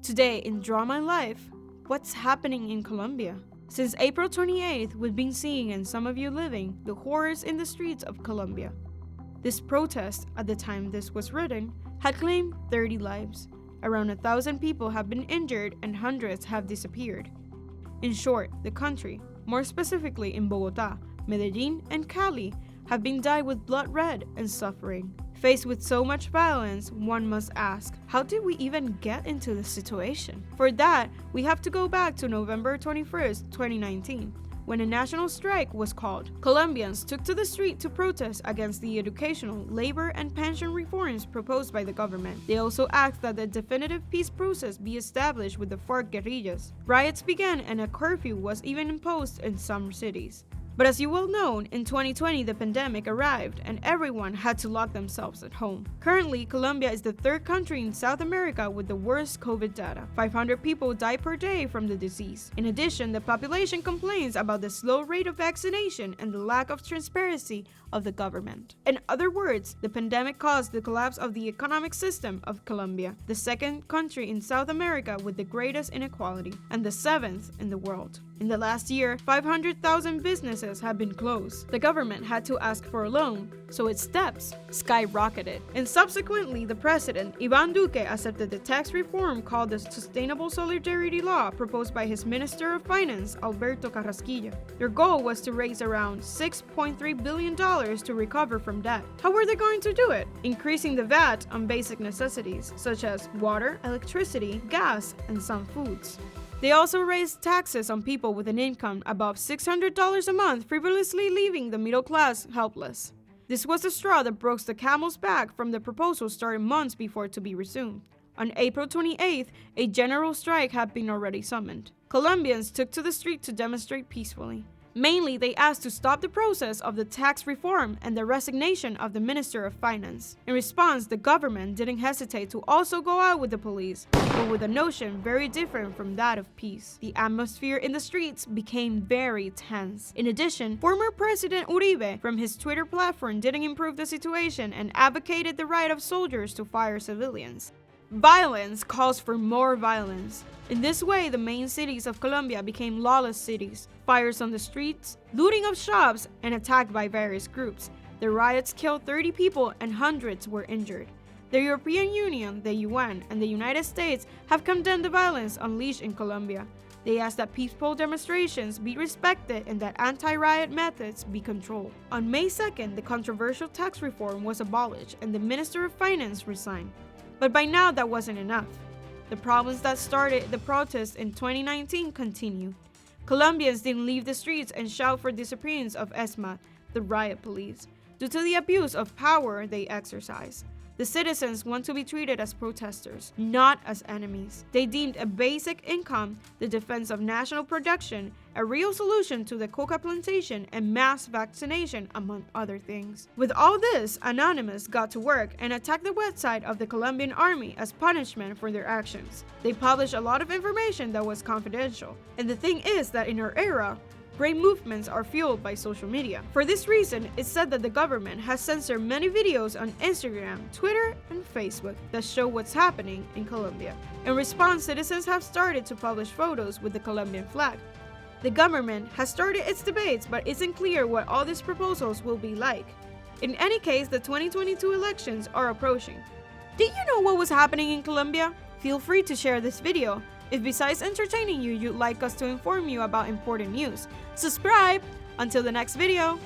Today in Draw My Life, what's happening in Colombia? Since April 28th, we've been seeing, and some of you living, the horrors in the streets of Colombia. This protest, at the time this was written, had claimed 30 lives. Around 1,000 people have been injured and hundreds have disappeared. In short, the country, more specifically in Bogota, Medellín, and Cali, have been dyed with blood red and suffering. Faced with so much violence, one must ask, how did we even get into this situation? For that, we have to go back to November 21st, 2019, when a national strike was called. Colombians took to the street to protest against the educational, labor, and pension reforms proposed by the government. They also asked that the definitive peace process be established with the FARC guerrillas. Riots began and a curfew was even imposed in some cities. But as you well know, in 2020 the pandemic arrived and everyone had to lock themselves at home. Currently, Colombia is the third country in South America with the worst COVID data. 500 people die per day from the disease. In addition, the population complains about the slow rate of vaccination and the lack of transparency of the government. In other words, the pandemic caused the collapse of the economic system of Colombia, the second country in South America with the greatest inequality, and the 7th in the world. In the last year, 500,000 businesses have been closed. The government had to ask for a loan, so its debts skyrocketed. And subsequently, the President Ivan Duque accepted the tax reform called the Sustainable Solidarity Law proposed by his Minister of Finance, Alberto Carrasquilla. Their goal was to raise around $6.3 billion to recover from debt. How were they going to do it? Increasing the VAT on basic necessities, such as water, electricity, gas, and some foods. They also raised taxes on people with an income above $600 a month, frivolously leaving the middle class helpless. This was the straw that broke the camel's back from the proposal started months before to be resumed. On April 28th, a general strike had been already summoned. Colombians took to the street to demonstrate peacefully. Mainly, they asked to stop the process of the tax reform and the resignation of the Minister of Finance. In response, the government didn't hesitate to also go out with the police, but with a notion very different from that of peace. The atmosphere in the streets became very tense. In addition, former President Uribe, from his Twitter platform, didn't improve the situation and advocated the right of soldiers to fire civilians. Violence calls for more violence. In this way, the main cities of Colombia became lawless cities. Fires on the streets, looting of shops, and attacked by various groups. The riots killed 30 people and hundreds were injured. The European Union, the UN, and the United States have condemned the violence unleashed in Colombia. They ask that peaceful demonstrations be respected and that anti-riot methods be controlled. On May 2nd, the controversial tax reform was abolished and the Minister of Finance resigned. But by now, that wasn't enough. The problems that started the protests in 2019 continue. Colombians didn't leave the streets and shout for disappearance of ESMA, the riot police, due to the abuse of power they exercise. The citizens want to be treated as protesters, not as enemies. They deemed a basic income, the defense of national production, a real solution to the coca plantation, and mass vaccination, among other things. With all this, Anonymous got to work and attacked the website of the Colombian army as punishment for their actions. They published a lot of information that was confidential. And the thing is that in our era, great movements are fueled by social media. For this reason, it's said that the government has censored many videos on Instagram, Twitter, and Facebook that show what's happening in Colombia. In response, citizens have started to publish photos with the Colombian flag. The government has started its debates, but isn't clear what all these proposals will be like. In any case, the 2022 elections are approaching. Did you know what was happening in Colombia? Feel free to share this video. If besides entertaining you, you'd like us to inform you about important news, subscribe. Until the next video.